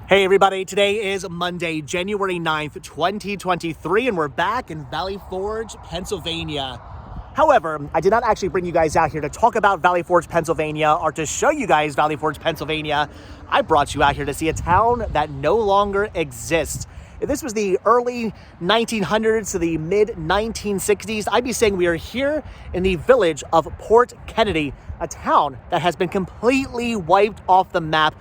Hey everybody, today is Monday, January 9th, 2023, and we're back in Valley Forge, Pennsylvania. However, I did not actually bring you guys out here to talk about Valley Forge, Pennsylvania, or to show you guys Valley Forge, Pennsylvania. I brought you out here to see a town that no longer exists. If this was the early 1900s to the mid 1960s, I'd be saying we are here in the village of Port Kennedy, a town that has been completely wiped off the map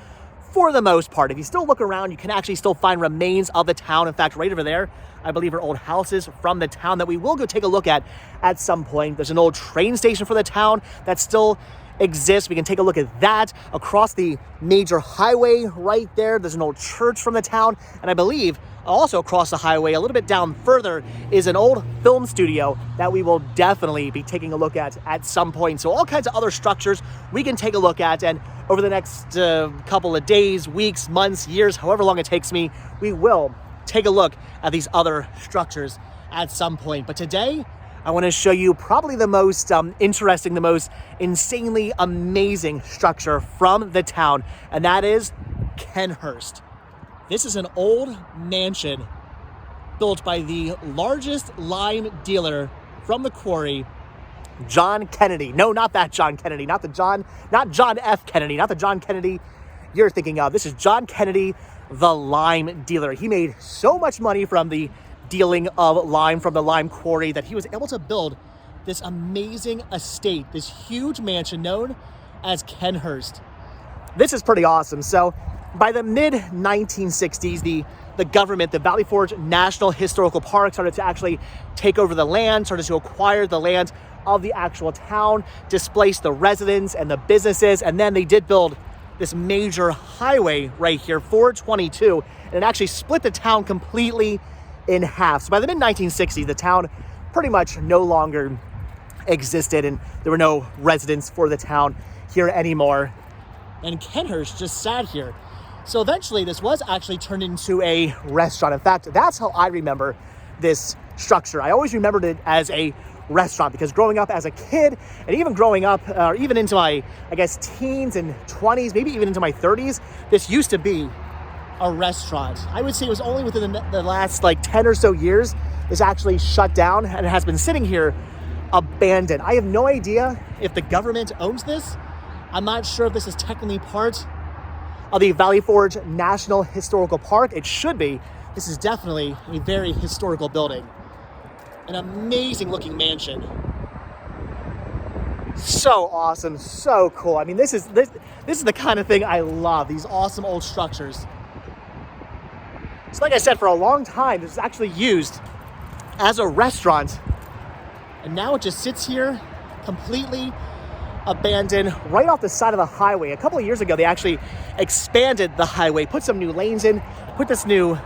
for the most part. If you still look around, you can actually still find remains of the town. In fact, right over there, I believe are old houses from the town that we will go take a look at some point. There's an old train station for the town that still exists. We can take a look at that. Across the major highway right there, there's an old church from the town. And I believe also across the highway, a little bit down further, is an old film studio that we will definitely be taking a look at some point. So all kinds of other structures we can take a look at, and over the next couple of days, weeks, months, years, however long it takes me, we will take a look at these other structures at some point. But today, I want to show you probably the most interesting, the most insanely amazing structure from the town, and that is Kennhurst. This is an old mansion built by the largest lime dealer from the quarry, John Kennedy. No, not that John Kennedy, not John F. Kennedy, not the John Kennedy you're thinking of. This is John Kennedy, the lime dealer. He made so much money from the dealing of lime from the lime quarry that he was able to build this amazing estate, this huge mansion known as Kennhurst. This is pretty awesome. So by the mid-1960s, the government, the Valley Forge National Historical Park, started to actually take over the land, started to acquire the land of the actual town, displace the residents and the businesses, and then they did build this major highway right here, 422, and it actually split the town completely in half. So by the mid-1960s, the town pretty much no longer existed, and there were no residents for the town here anymore. And Kennhurst just sat here. So eventually this was actually turned into a restaurant. In fact, that's how I remember this structure. I always remembered it as a restaurant because growing up as a kid, and even growing up, even into my, I guess, teens and 20s, maybe even into my 30s, this used to be a restaurant. I would say it was only within the last like 10 or so years this actually shut down, and it has been sitting here abandoned. I have no idea if the government owns this. I'm not sure if this is technically part of the Valley Forge National Historical Park. It should be. This is definitely a very historical building. An amazing looking mansion. So awesome, so cool. I mean, this is the kind of thing I love, these awesome old structures. So like I said, for a long time, this was actually used as a restaurant, and now it just sits here completely abandoned right off the side of the highway. A couple of years ago, they actually expanded the highway, put some new lanes in, put this new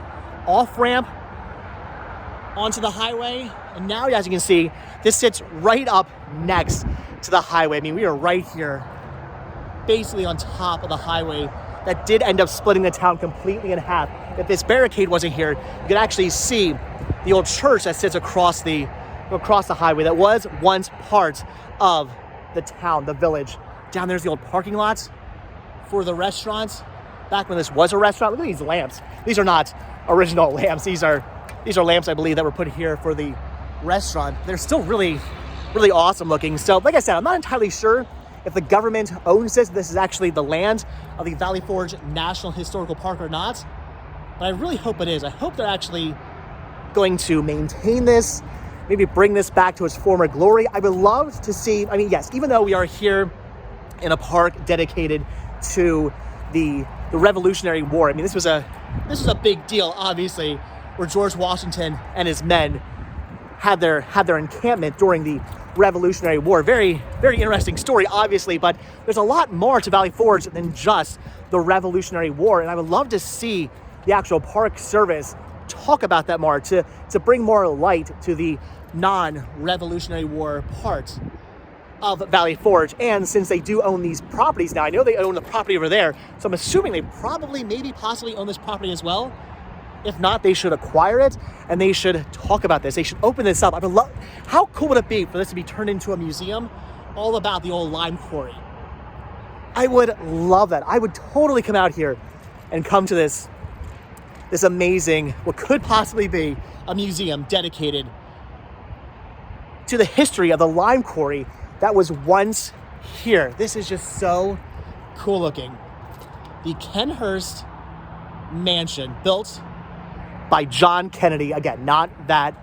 off-ramp onto the highway, and now, as you can see, this sits right up next to the highway. I mean, we are right here, basically on top of the highway that did end up splitting the town completely in half. If this barricade wasn't here, you could actually see the old church that sits across the highway that was once part of the town, the village. Down there's the old parking lots for the restaurants. Back when this was a restaurant, look at these lamps. These are not original lamps. These are lamps, I believe, that were put here for the restaurant. They're still really, really awesome looking. So like I said, I'm not entirely sure if the government owns this. This is actually the land of the Valley Forge National Historical Park or not. But I really hope it is. I hope they're actually going to maintain this, maybe bring this back to its former glory. I would love to see, I mean, yes, even though we are here in a park dedicated to the Revolutionary War, I mean, this was a big deal, obviously, where George Washington and his men had their encampment during the Revolutionary War. Very, very interesting story, obviously, but there's a lot more to Valley Forge than just the Revolutionary War, and I would love to see the actual Park Service talk about that more, to bring more light to the non-Revolutionary War part of Valley Forge. And since they do own these properties now, I know they own the property over there, so I'm assuming they probably, maybe, possibly own this property as well. If not, they should acquire it, and they should talk about this. They should open this up. I would love, how cool would it be for this to be turned into a museum all about the old lime quarry? I would love that. I would totally come out here and come to this this amazing, what could possibly be a museum dedicated to the history of the lime quarry that was once here. This is just so cool looking. The Kennhurst mansion, built by John Kennedy. Again, not that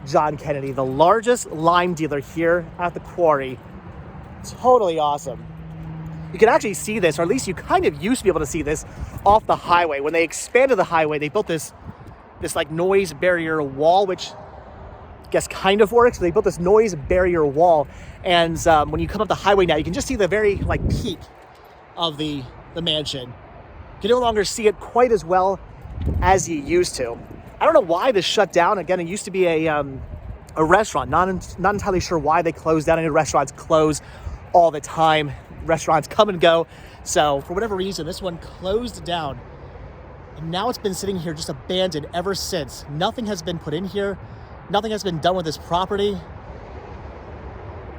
John Kennedy, the largest lime dealer here at the quarry. Totally awesome. You can actually see this, or at least you kind of used to be able to see this off the highway. When they expanded the highway, they built this like noise barrier wall, which I guess kind of works. They built this noise barrier wall, and when you come up the highway now, you can just see the very like peak of the mansion. You can no longer see it quite as well as you used to. I don't know why this shut down. Again, it used to be a restaurant. Not entirely sure why they closed down. I know restaurants close all the time. Restaurants come and go. So for whatever reason, this one closed down. And now it's been sitting here just abandoned ever since. Nothing has been put in here. Nothing has been done with this property.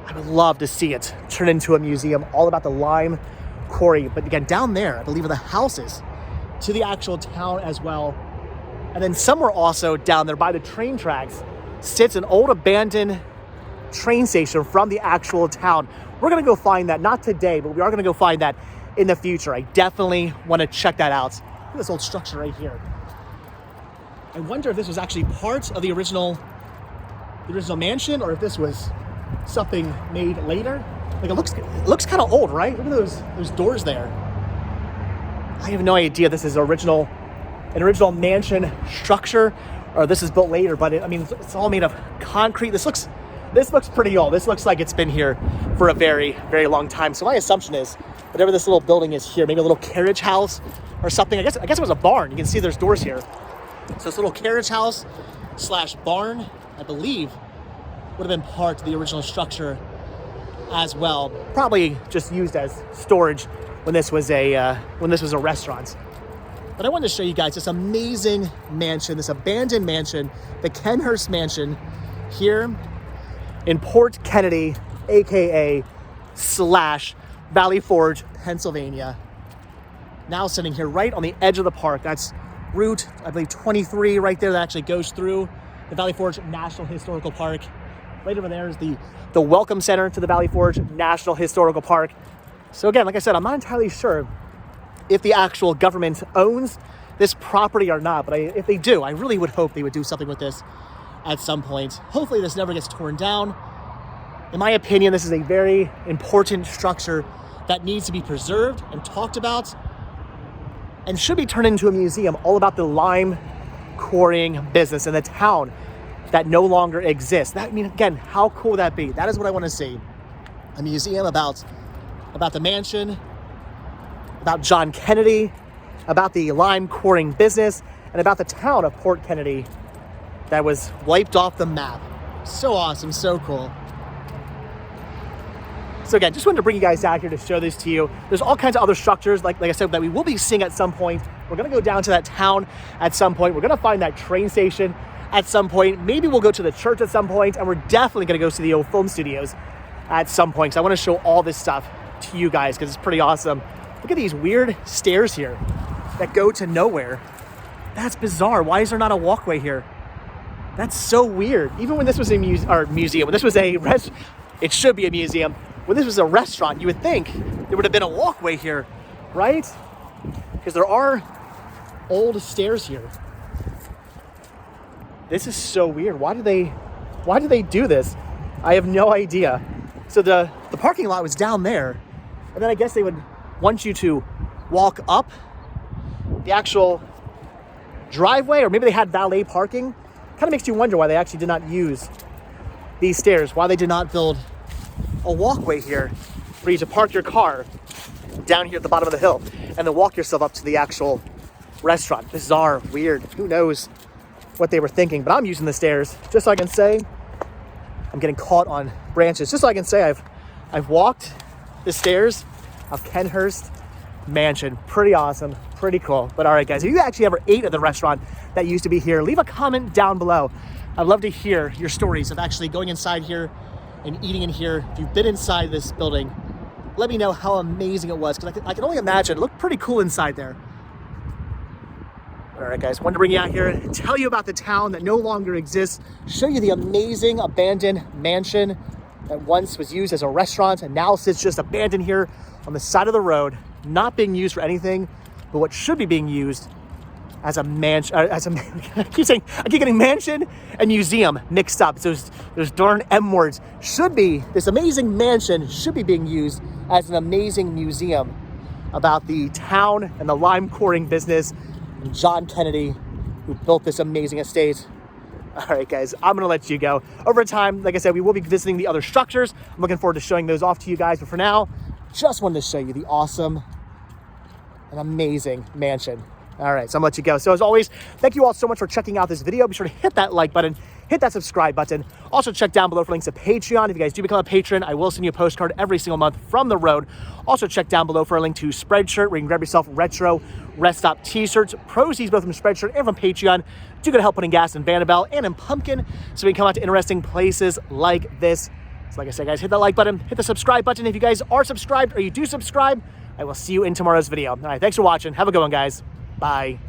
I would love to see it turn into a museum all about the lime quarry. But again, down there, I believe, are the houses to the actual town as well. And then somewhere also down there by the train tracks sits an old abandoned train station from the actual town. We're gonna go find that, not today, but we are gonna go find that in the future. I definitely wanna check that out. Look at this old structure right here. I wonder if this was actually part of the original mansion, or if this was something made later. Like it looks kind of old, right? Look at those doors there. I have no idea this is an original mansion structure, or this is built later, but it's all made of concrete. This looks pretty old. This looks like it's been here for a very, very long time. So my assumption is whatever this little building is here, maybe a little carriage house or something. I guess it was a barn. You can see there's doors here. So this little carriage house / barn, I believe, would have been part of the original structure as well. Probably just used as storage when this was a restaurant. But I wanted to show you guys this amazing mansion, this abandoned mansion, the Kennhurst mansion here in Port Kennedy, aka / Valley Forge, Pennsylvania. Now sitting here right on the edge of the park. That's Route, I believe, 23 right there that actually goes through the Valley Forge National Historical Park. Right over there is the Welcome Center to the Valley Forge National Historical Park. So again, like I said, I'm not entirely sure if the actual government owns this property or not, but if they do, I really would hope they would do something with this at some point. Hopefully this never gets torn down. In my opinion, this is a very important structure that needs to be preserved and talked about, and should be turned into a museum all about the lime quarrying business in the town that no longer exists. Again, how cool would that be? That is what I want to see. A museum about the mansion, about John Kennedy, about the lime quarrying business, and about the town of Port Kennedy that was wiped off the map. So awesome, so cool. So again, just wanted to bring you guys out here to show this to you. There's all kinds of other structures, like I said, that we will be seeing at some point. We're gonna go down to that town at some point. We're gonna find that train station at some point. Maybe we'll go to the church at some point, and we're definitely gonna go to the old film studios at some point, because I wanna show all this stuff to you guys, because it's pretty awesome. Look at these weird stairs here that go to nowhere. That's bizarre. Why is there not a walkway here? That's so weird. Even when this was a museum, when this was a it should be a museum. When this was a restaurant, you would think there would have been a walkway here, right? Because there are old stairs here. This is so weird. Why do they do this? I have no idea. So the parking lot was down there, and then I guess they would want you to walk up the actual driveway, or maybe they had valet parking. Kind of makes you wonder why they actually did not use these stairs, why they did not build a walkway here for you to park your car down here at the bottom of the hill and then walk yourself up to the actual restaurant. Bizarre, weird, who knows what they were thinking. But I'm using the stairs just so I can say I'm getting caught on branches, just so I can say I've walked the stairs of Kennhurst mansion. Pretty awesome, pretty cool. But all right, guys, if you actually ever ate at the restaurant that used to be here, leave a comment down below. I'd love to hear your stories of actually going inside here and eating in here. If you've been inside this building, let me know how amazing it was, because I can only imagine it looked pretty cool inside there. All right, guys, wanted to bring you out here and tell you about the town that no longer exists, show you the amazing abandoned mansion that once was used as a restaurant and now sits just abandoned here on the side of the road, not being used for anything, but what should be being used as a mansion, I keep getting mansion and museum mixed up. So those darn M words. This amazing mansion should be being used as an amazing museum about the town and the lime quarrying business and John Kennedy, who built this amazing estate. All right, guys, I'm gonna let you go. Over time, like I said, we will be visiting the other structures. I'm looking forward to showing those off to you guys, but for now, just wanted to show you the awesome and amazing mansion. All right, so I'm gonna let you go. So as always, thank you all so much for checking out this video. Be sure to hit that like button, hit that subscribe button. Also check down below for links to Patreon. If you guys do become a patron, I will send you a postcard every single month from the road. Also check down below for a link to Spreadshirt, where you can grab yourself retro rest stop t-shirts. Proceeds both from Spreadshirt and from Patreon do go to help putting gas in Vanderbilt and in Pumpkin, so we can come out to interesting places like this. So like I said, guys, hit that like button, hit the subscribe button. If you guys are subscribed or you do subscribe, I will see you in tomorrow's video. All right, thanks for watching. Have a good one, guys. Bye.